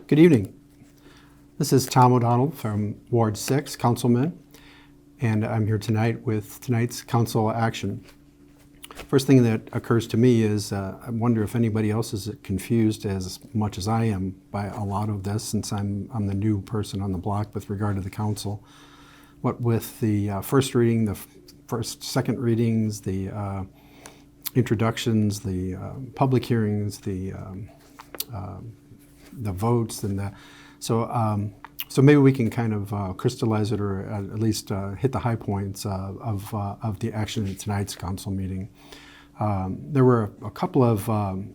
Good evening. This is Tom O'Donnell from Ward 6, Councilman, and I'm here tonight with tonight's council action. First thing that occurs to me is I wonder if anybody else is confused as much as I am by a lot of this, since I'm the new person on the block with regard to the council. What with the first reading, the second readings, the introductions, the public hearings, the votes, and so maybe we can kind of crystallize it, or at least hit the high points of the action at tonight's council meeting. There were a couple of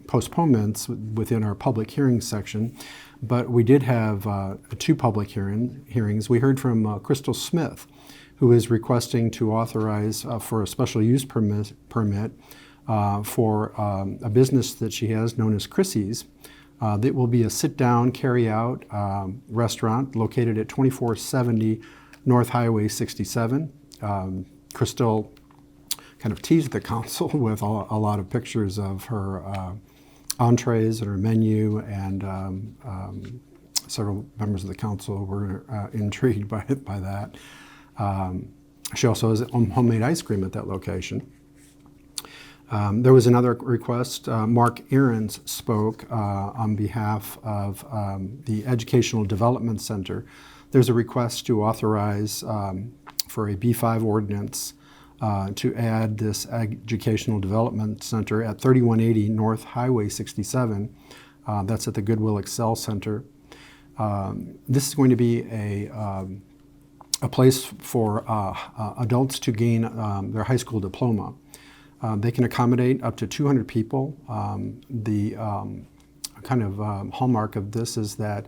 postponements within our public hearing section, but we did have two public hearings. We heard from Crystal Smith, who is requesting to authorize for a special use permit for a business that she has known as Chrissy's. That will be a sit-down, carry-out restaurant located at 2470 North Highway 67. Crystal kind of teased the council with a lot of pictures of her entrees and her menu, and several members of the council were intrigued by that. She also has homemade ice cream at that location. There was another request. Mark Ahrens spoke on behalf of the Educational Development Center. There's a request to authorize for a B5 ordinance to add this Educational Development Center at 3180 North Highway 67. That's at the Goodwill Excel Center. This is going to be a place for adults to gain their high school diploma. They can accommodate up to 200 people. The kind of hallmark of this is that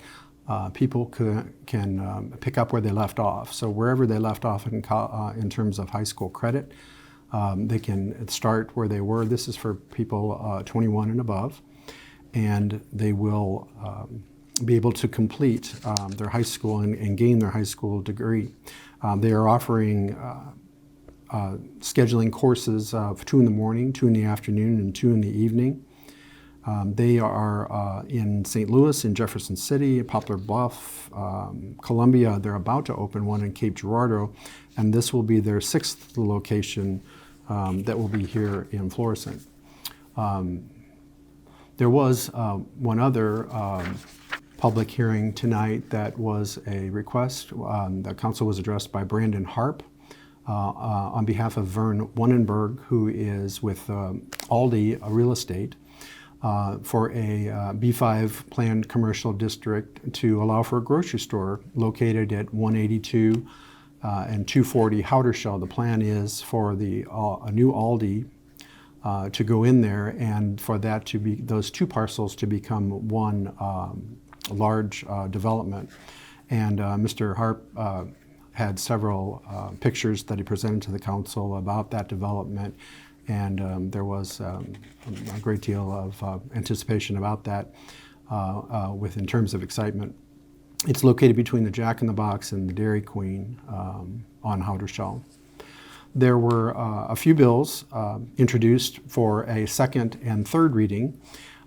people can pick up where they left off. So wherever they left off in terms of high school credit, they can start where they were. This is for people 21 and above, and they will be able to complete their high school and gain their high school degree. They are offering scheduling courses of 2 in the morning, 2 in the afternoon, and 2 in the evening. They are in St. Louis, in Jefferson City, Poplar Bluff, Columbia. They're about to open one in Cape Girardeau, and this will be their 6th location that will be here in Florissant. There was one other public hearing tonight that was a request. The council was addressed by Brandon Harp, on behalf of Vern Wannenberg, who is with Aldi Real Estate, for a B5 planned commercial district to allow for a grocery store located at 182 and 240 Hauterschel. The plan is for a new Aldi to go in there, and for that to be those two parcels to become one large development. And Mr. Harp had several pictures that he presented to the council about that development, and there was a great deal of anticipation about that in terms of excitement. It's located between the Jack in the Box and the Dairy Queen on Hauterschel. There were a few bills introduced for a second and third reading.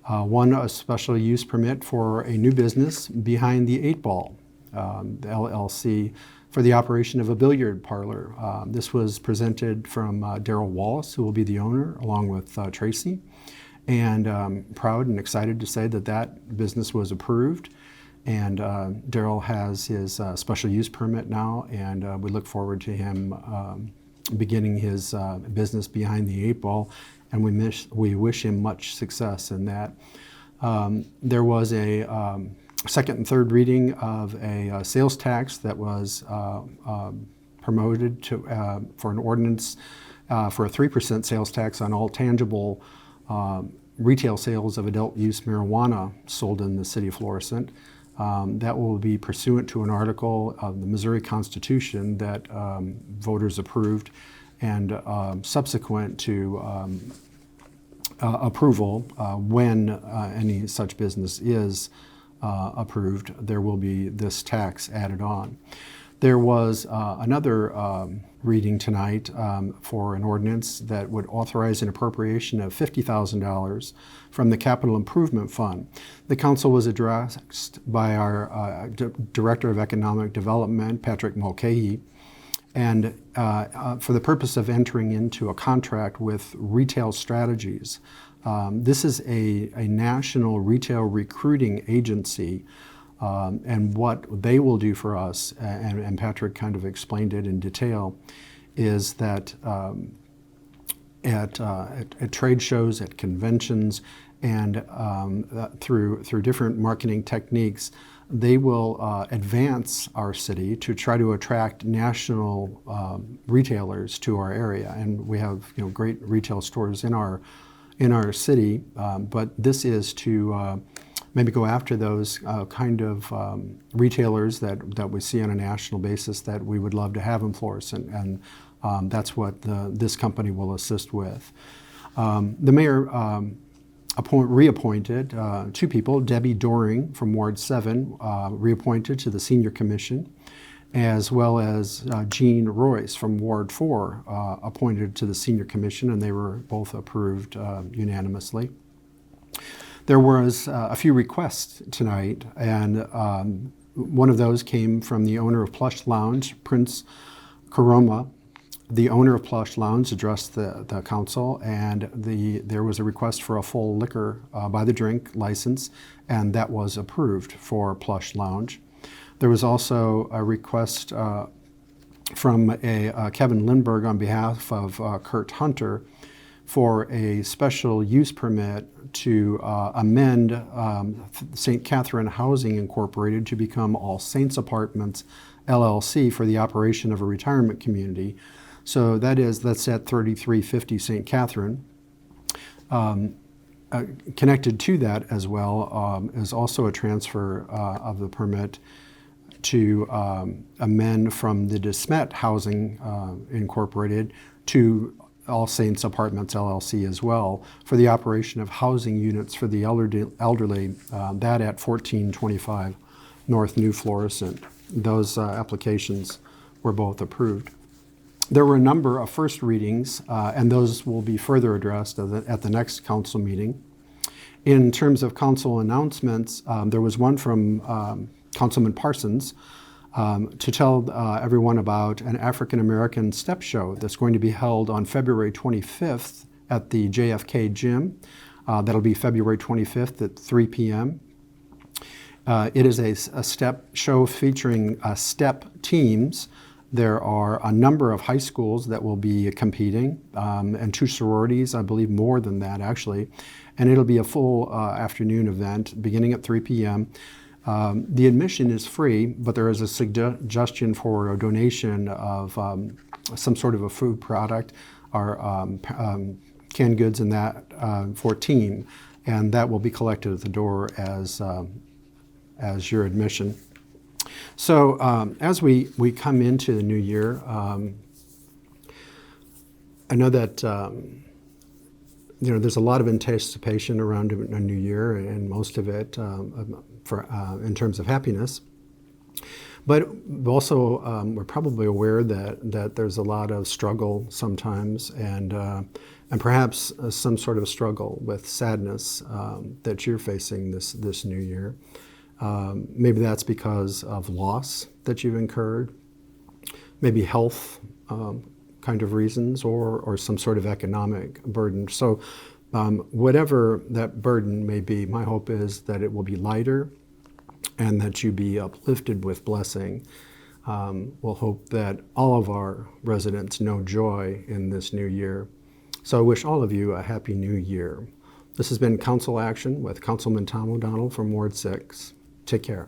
One, a special use permit for a new business behind the 8 Ball, the LLC, for the operation of a billiard parlor. This was presented from Daryl Wallace, who will be the owner, along with Tracy. And proud and excited to say that business was approved. And Daryl has his special use permit now, and we look forward to him beginning his business behind the 8 Ball, and we wish him much success in that. There was a second and third reading of a sales tax that was promoted for an ordinance for a 3% sales tax on all tangible retail sales of adult use marijuana sold in the city of Florissant. That will be pursuant to an article of the Missouri Constitution that voters approved, and subsequent to approval, when any such business is approved, there will be this tax added on. There was another reading tonight for an ordinance that would authorize an appropriation of $50,000 from the Capital Improvement Fund. The council was addressed by our Director of Economic Development, Patrick Mulcahy, and for the purpose of entering into a contract with Retail Strategies. This is a national retail recruiting agency, and what they will do for us, and Patrick kind of explained it in detail, is that at trade shows, at conventions, and through different marketing techniques, they will advance our city to try to attract national retailers to our area. And we have great retail stores in our city, but this is to maybe go after those kind of retailers that we see on a national basis that we would love to have in Florissant, and that's what this company will assist with. The mayor reappointed two people, Debbie Doring from Ward 7, reappointed to the Senior Commission, as well as Jean Royce from Ward 4, appointed to the Senior Commission, and they were both approved unanimously. There was a few requests tonight, and one of those came from the owner of Plush Lounge, Prince Karoma. The owner of Plush Lounge addressed the council, and there was a request for a full liquor by the drink license, and that was approved for Plush Lounge. There was also a request from Kevin Lindberg on behalf of Kurt Hunter for a special use permit to amend St. Catherine Housing Incorporated to become All Saints Apartments LLC for the operation of a retirement community. So that's at 3350 St. Catherine. Connected to that as well is also a transfer of the permit to amend from the DeSmet Housing Incorporated to All Saints Apartments LLC as well for the operation of housing units for the elderly, that at 1425 North New Florissant. Those applications were both approved. There were a number of first readings, and those will be further addressed at the next council meeting. In terms of council announcements, there was one from Councilman Parsons to tell everyone about an African American step show that's going to be held on February 25th at the JFK Gym. That'll be February 25th at 3 p.m. It is a step show featuring step teams. There are a number of high schools that will be competing, and two sororities, I believe more than that actually. And it'll be a full afternoon event beginning at 3 p.m. The admission is free, but there is a suggestion for a donation of some sort of a food product or canned goods and that for team, and that will be collected at the door as your admission. So as we come into the new year, I know that there's a lot of anticipation around a new year, and most of it in terms of happiness. But also we're probably aware that there's a lot of struggle sometimes, and perhaps some sort of struggle with sadness that you're facing this new year. Maybe that's because of loss that you've incurred, maybe health kind of reasons, or some sort of economic burden. So whatever that burden may be, my hope is that it will be lighter and that you be uplifted with blessing. We'll hope that all of our residents know joy in this new year. So I wish all of you a happy new year. This has been Council Action with Councilman Tom O'Donnell from Ward 6. Take care.